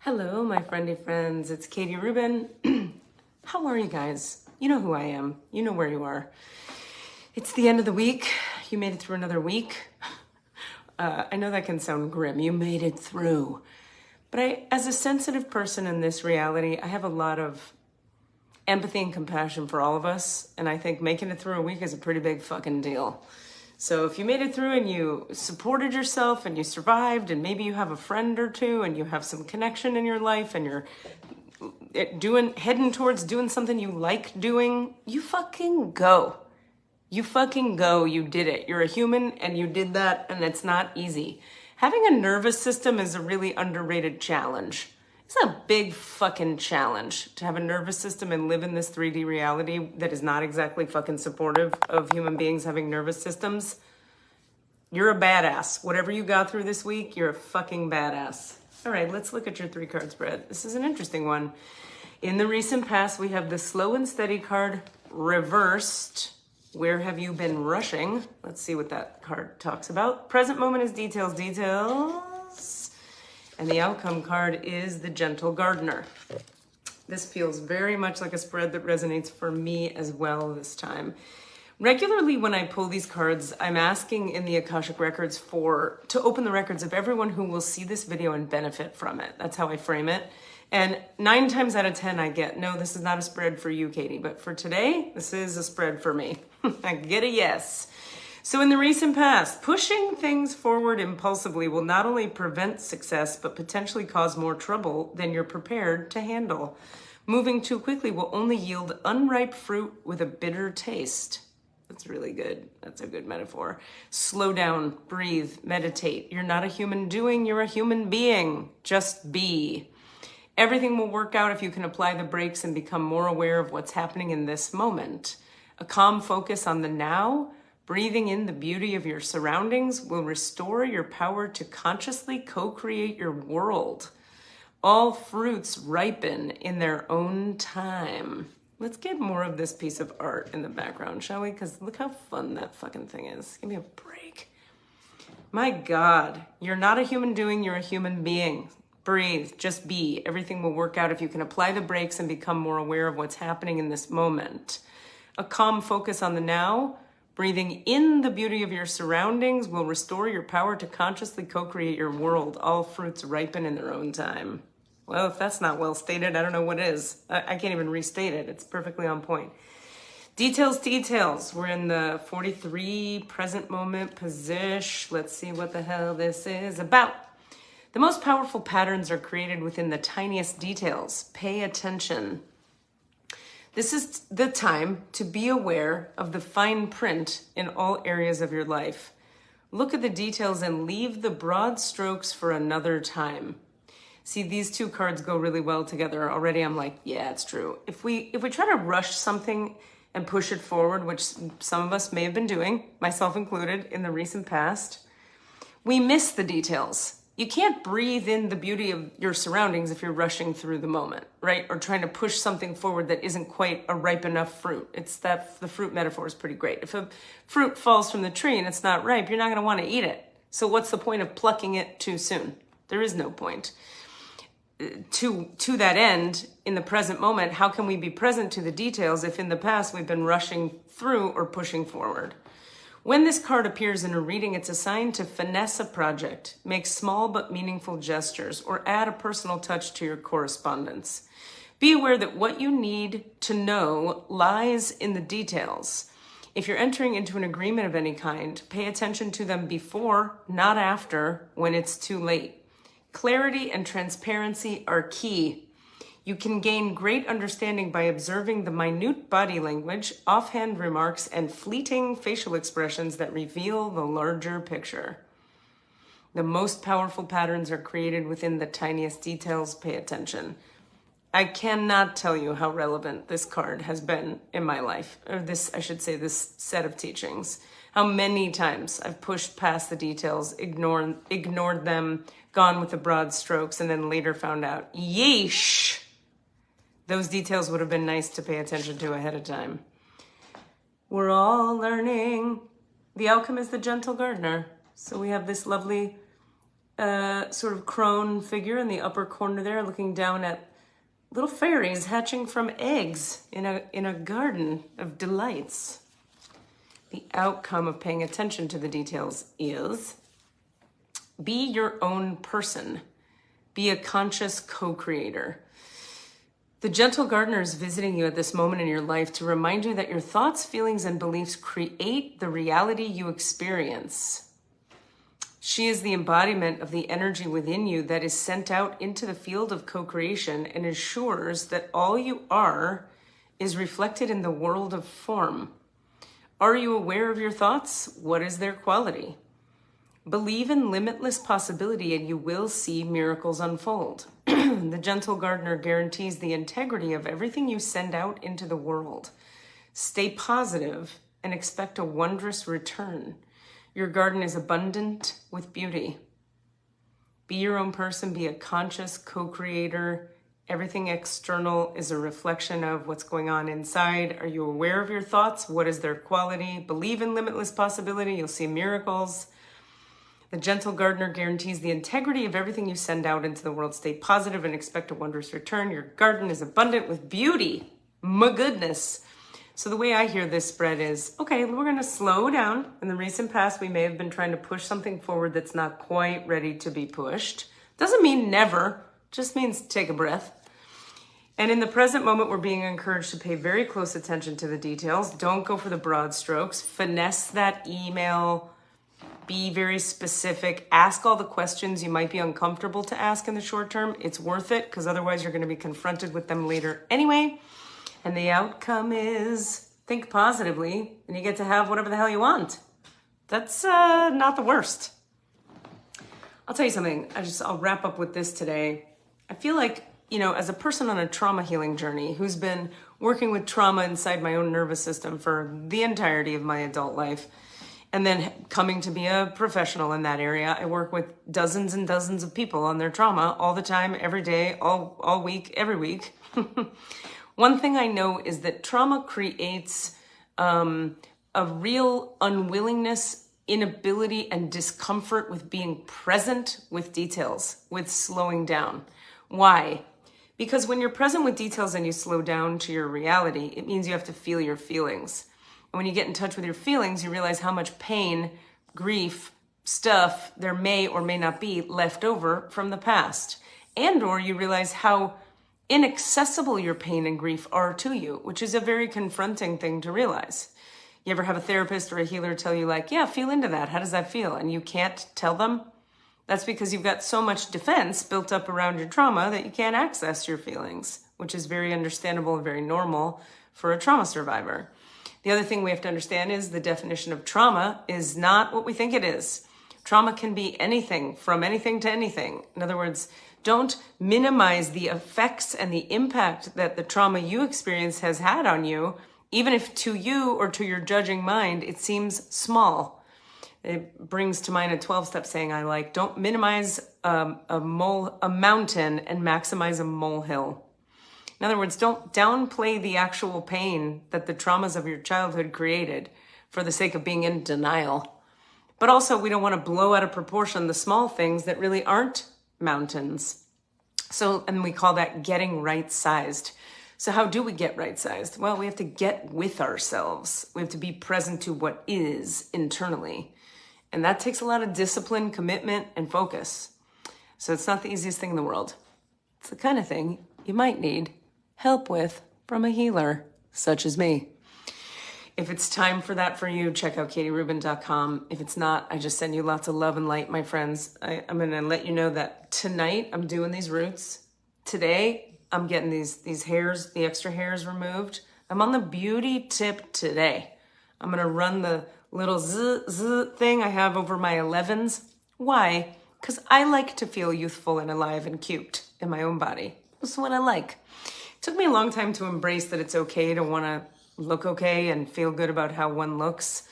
Hello, my friendly friends. It's Katie Rubin. How are you guys? You know who I am. You know where you are. It's the end of the week. You made it through another week. I know that can sound grim. You made it through. But as a sensitive person in this reality, I have a lot of empathy and compassion for all of us. And I think making it through a week is a pretty big fucking deal. So if you made it through and you supported yourself and you survived, and maybe you have a friend or two and you have some connection in your life and you're heading towards doing something you like doing, you fucking go. You fucking go. You did it. You're a human and you did that, and it's not easy. Having a nervous system is a really underrated challenge. It's a big fucking challenge to have a nervous system and live in this 3D reality that is not exactly fucking supportive of human beings having nervous systems. You're a badass. Whatever you got through this week, you're a fucking badass. All right, let's look at your 3-card spread. This is an interesting one. In the recent past, we have the slow and steady card reversed. Where have you been rushing? Let's see what that card talks about. Present moment is details. And the outcome card is the Gentle Gardener. This feels very much like a spread that resonates for me as well this time. Regularly when I pull these cards, I'm asking in the Akashic Records to open the records of everyone who will see this video and benefit from it. That's how I frame it. And 9 times out of 10 I get, no, this is not a spread for you, Katie, but for today, this is a spread for me. I get a yes. So in the recent past, pushing things forward impulsively will not only prevent success, but potentially cause more trouble than you're prepared to handle. Moving too quickly will only yield unripe fruit with a bitter taste. That's really good. That's a good metaphor. Slow down, breathe, meditate. You're not a human doing, you're a human being. Just be. Everything will work out if you can apply the brakes and become more aware of what's happening in this moment. A calm focus on the now, breathing in the beauty of your surroundings, will restore your power to consciously co-create your world. All fruits ripen in their own time. Let's get more of this piece of art in the background, shall we? Because look how fun that fucking thing is. Give me a break. My God, you're not a human doing, you're a human being. Breathe, just be. Everything will work out if you can apply the brakes and become more aware of what's happening in this moment. A calm focus on the now, breathing in the beauty of your surroundings, will restore your power to consciously co-create your world. All fruits ripen in their own time. Well, if that's not well stated, I don't know what is. I can't even restate it. It's perfectly on point. Details. We're in the 43 present moment position. Let's see what the hell this is about. The most powerful patterns are created within the tiniest details. Pay attention. This is the time to be aware of the fine print in all areas of your life. Look at the details and leave the broad strokes for another time. See, these 2 cards go really well together. Already I'm like, yeah, it's true. If we try to rush something and push it forward, which some of us may have been doing, myself included, in the recent past, we miss the details. You can't breathe in the beauty of your surroundings if you're rushing through the moment, right? Or trying to push something forward that isn't quite a ripe enough fruit. It's that the fruit metaphor is pretty great. If a fruit falls from the tree and it's not ripe, you're not going to want to eat it. So what's the point of plucking it too soon? There is no point. To that end, in the present moment, how can we be present to the details if in the past we've been rushing through or pushing forward? When this card appears in a reading, it's assigned to finesse a project, make small but meaningful gestures, or add a personal touch to your correspondence. Be aware that what you need to know lies in the details. If you're entering into an agreement of any kind, pay attention to them before, not after, when it's too late. Clarity and transparency are key. You can gain great understanding by observing the minute body language, offhand remarks, and fleeting facial expressions that reveal the larger picture. The most powerful patterns are created within the tiniest details. Pay attention. I cannot tell you how relevant this card has been in my life, or this set of teachings. How many times I've pushed past the details, ignored them, gone with the broad strokes, and then later found out, yeesh, those details would have been nice to pay attention to ahead of time. We're all learning. The outcome is the Gentle Gardener. So we have this lovely sort of crone figure in the upper corner there, looking down at little fairies hatching from eggs in a garden of delights. The outcome of paying attention to the details is be your own person. Be a conscious co-creator. The gentle gardener is visiting you at this moment in your life to remind you that your thoughts, feelings, and beliefs create the reality you experience. She is the embodiment of the energy within you that is sent out into the field of co-creation and ensures that all you are is reflected in the world of form. Are you aware of your thoughts? What is their quality? Believe in limitless possibility and you will see miracles unfold. The gentle gardener guarantees the integrity of everything you send out into the world. Stay positive and expect a wondrous return. Your garden is abundant with beauty. Be your own person, be a conscious co-creator. Everything external is a reflection of what's going on inside. Are you aware of your thoughts? What is their quality? Believe in limitless possibility. You'll see miracles. The gentle gardener guarantees the integrity of everything you send out into the world. Stay positive and expect a wondrous return. Your garden is abundant with beauty. My goodness. So the way I hear this spread is, okay, we're going to slow down. In the recent past, we may have been trying to push something forward that's not quite ready to be pushed. Doesn't mean never, just means take a breath. And in the present moment, we're being encouraged to pay very close attention to the details. Don't go for the broad strokes. Finesse that email. Be very specific. Ask all the questions you might be uncomfortable to ask in the short term. It's worth it because otherwise you're going to be confronted with them later anyway. And the outcome is think positively and you get to have whatever the hell you want. That's not the worst. I'll tell you something. I'll wrap up with this today. I feel like, as a person on a trauma healing journey who's been working with trauma inside my own nervous system for the entirety of my adult life, and then coming to be a professional in that area, I work with dozens and dozens of people on their trauma all the time, every day, all week, every week. One thing I know is that trauma creates a real unwillingness, inability, and discomfort with being present with details, with slowing down. Why? Because when you're present with details and you slow down to your reality, it means you have to feel your feelings. And when you get in touch with your feelings, you realize how much pain, grief, stuff there may or may not be left over from the past. And or you realize how inaccessible your pain and grief are to you, which is a very confronting thing to realize. You ever have a therapist or a healer tell you yeah, feel into that. How does that feel? And you can't tell them? That's because you've got so much defense built up around your trauma that you can't access your feelings, which is very understandable and very normal for a trauma survivor. The other thing we have to understand is the definition of trauma is not what we think it is. Trauma can be anything, from anything to anything. In other words, don't minimize the effects and the impact that the trauma you experience has had on you, even if to you or to your judging mind, it seems small. It brings to mind a 12-step saying I like, don't minimize a mountain and maximize a molehill. In other words, don't downplay the actual pain that the traumas of your childhood created for the sake of being in denial. But also, we don't want to blow out of proportion the small things that really aren't mountains. And we call that getting right-sized. So how do we get right-sized? Well, we have to get with ourselves. We have to be present to what is internally. And that takes a lot of discipline, commitment, and focus. So it's not the easiest thing in the world. It's the kind of thing you might need help with from a healer, such as me. If it's time for that for you, check out KatieRubin.com. If it's not, I just send you lots of love and light, my friends. I'm going to let you know that tonight I'm doing these roots. Today, I'm getting these hairs, the extra hairs removed. I'm on the beauty tip today. I'm going to run the little zzz thing I have over my 11s. Why? Because I like to feel youthful and alive and cute in my own body. This is what I like. It took me a long time to embrace that it's okay to want to look okay and feel good about how one looks.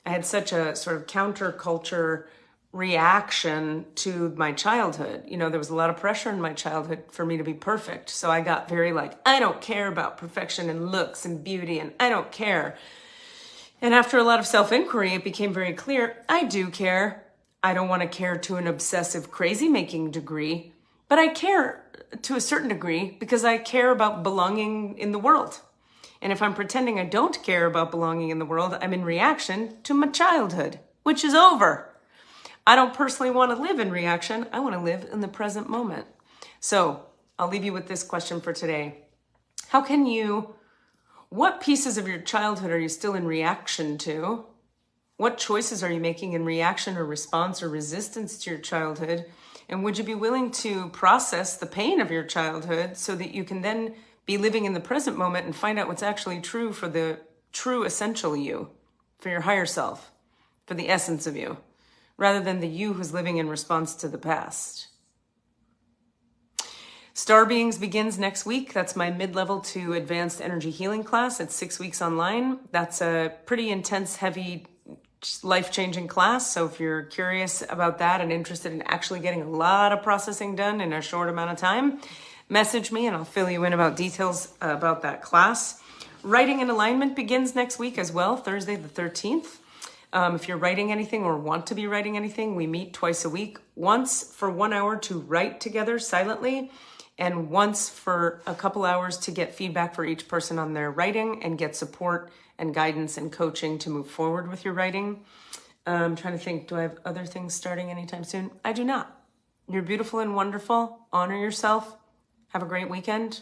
I had such a sort of counterculture reaction to my childhood. There was a lot of pressure in my childhood for me to be perfect. So I got very I don't care about perfection and looks and beauty, and I don't care. And after a lot of self-inquiry, it became very clear, I do care. I don't want to care to an obsessive crazy making degree, but I care to a certain degree because I care about belonging in the world. And if I'm pretending I don't care about belonging in the world, I'm in reaction to my childhood, which is over. I don't personally want to live in reaction. I want to live in the present moment. So I'll leave you with this question for today. What pieces of your childhood are you still in reaction to? What choices are you making in reaction or response or resistance to your childhood? And would you be willing to process the pain of your childhood so that you can then be living in the present moment and find out what's actually true for the true essential you, for your higher self, for the essence of you, rather than the you who's living in response to the past? Star Beings begins next week. That's my mid-level to advanced energy healing class. It's 6 weeks online. That's a pretty intense, heavy, life-changing class. So if you're curious about that and interested in actually getting a lot of processing done in a short amount of time, message me and I'll fill you in about details about that class. Writing in Alignment begins next week as well, Thursday the 13th. If you're writing anything or want to be writing anything, we meet twice a week, once for 1 hour to write together silently, and once for a couple hours to get feedback for each person on their writing and get support and guidance and coaching to move forward with your writing. I'm trying to think, do I have other things starting anytime soon? I do not. You're beautiful and wonderful. Honor yourself. Have a great weekend.